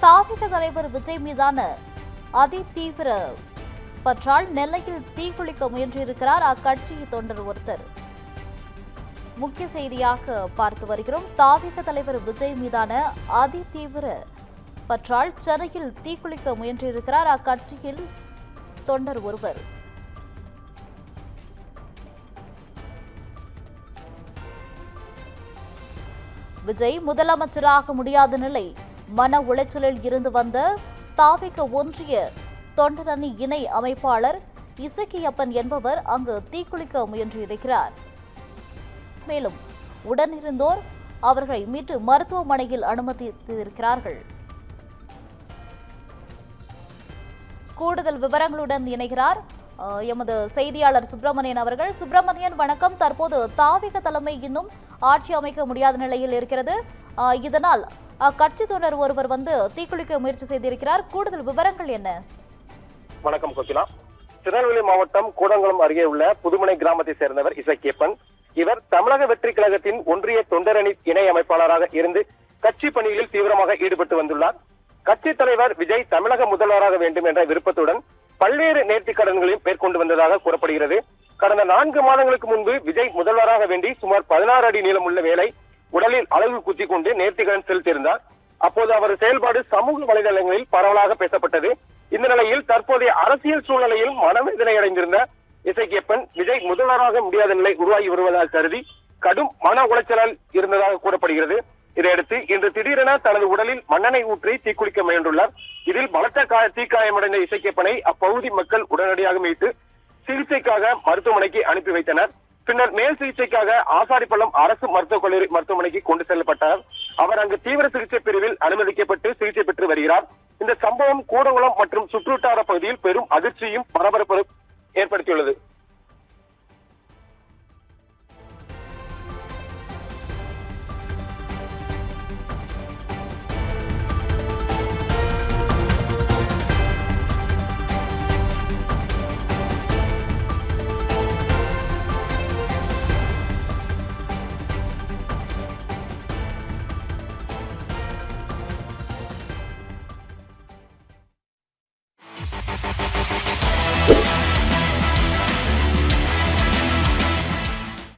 தாவிக தலைவர் விஜய் மீதான அதிதீவிர பற்றால் நெல்லையில் தீக்குளிக்க முயன்றிருக்கிறார் அக்கட்சி தொண்டர் ஒருத்தர். முக்கிய செய்தியாக பார்த்து வருகிறோம். தாவிக தலைவர் விஜய் மீதான அதிதீவிர பற்றால் சென்னையில் தீக்குளிக்க முயன்றிருக்கிறார் அக்கட்சியில் தொண்டர் ஒருவர். விஜய் முதலமைச்சராக முடியாத நிலை, மன உளைச்சலில் இருந்து வந்த தாவிக ஒன்றிய தொண்டரணி இணை அமைப்பாளர் இசக்கியப்பன் என்பவர் அங்கு தீக்குளிக்க முயன்றிருக்கிறார். மேலும் உடனிருந்தோர் அவர்களை மீட்டு மருத்துவமனையில் அனுமதித்திருக்கிறார்கள். கூடுதல் விவரங்களுடன் இணைகிறார் எமது செய்தியாளர் சுப்பிரமணியன் அவர்கள். சுப்பிரமணியன், வணக்கம். தற்போது தாவிக தலைமை இன்னும் ஆட்சி அமைக்க முடியாத நிலையில் இருக்கிறது. இதனால் கட்சி தொண்டர் ஒருவர் தீக்குளிக்க முயற்சி செய்திருக்கிறார். கூடுதல் விவரங்கள் என்ன? வணக்கம் கோகிலா. திருநெல்வேலி மாவட்டம் கூடங்குளம் அருகே உள்ள புதுமனை கிராமத்தை சேர்ந்தவர் இசக்கியப்பன். இவர் தமிழக வெற்றி கழகத்தின் ஒன்றிய தொண்டரணி இணை அமைப்பாளராக இருந்து கட்சி பணிகளில் தீவிரமாக ஈடுபட்டு வந்துள்ளார். கட்சி தலைவர் விஜய் தமிழக முதல்வராக வேண்டும் என்ற விருப்பத்துடன் பல்வேறு நேர்த்திக்கடன்களையும் மேற்கொண்டு வந்ததாக கூறப்படுகிறது. கடந்த 4 மாதங்களுக்கு முன்பு விஜய் முதல்வராக வேண்டி சுமார் 16 அடி நீளமுள்ள வேலை உடலில் அழகு குத்திக் கொண்டு நேர்த்திக்கடன் செலுத்தியிருந்தார். அப்போது அவர் செயல்பாடு சமூக வலைதளங்களில் பரவலாக பேசப்பட்டது. இந்த நிலையில் தற்போதைய அரசியல் சூழ்நிலையில் மனவேதனை அடைந்திருந்த இசக்கியப்பன் விஜய் முதல்வராக முடியாத நிலை உருவாகி வருவதாக கருதி கடும் மன உளைச்சலால் இருந்ததாக கூறப்படுகிறது. இதையடுத்து இன்று திடீரென தனது உடலில் மண்ணெண்ணெய் ஊற்றி தீக்குளிக்க முயன்றுள்ளார். இதில் பலத்த தீக்காயமடைந்த இசக்கியப்பனை அப்பகுதி மக்கள் உடனடியாக மீட்டு சிகிச்சைக்காக மருத்துவமனைக்கு அனுப்பி வைத்தனர். பின்னர் மேல் சிகிச்சைக்காக ஆசாரிப்பள்ளம் அரசு மருத்துவக் கல்லூரி மருத்துவமனைக்கு கொண்டு செல்லப்பட்டார். அவர் அங்கு தீவிர சிகிச்சை பிரிவில் அனுமதிக்கப்பட்டு சிகிச்சை பெற்று வருகிறார். இந்த சம்பவம் கூடங்குளம் மற்றும் சுற்றுவட்டார பகுதியில் பெரும் அதிர்ச்சியும் பரபரப்பையும் ஏற்படுத்தியுள்ளது.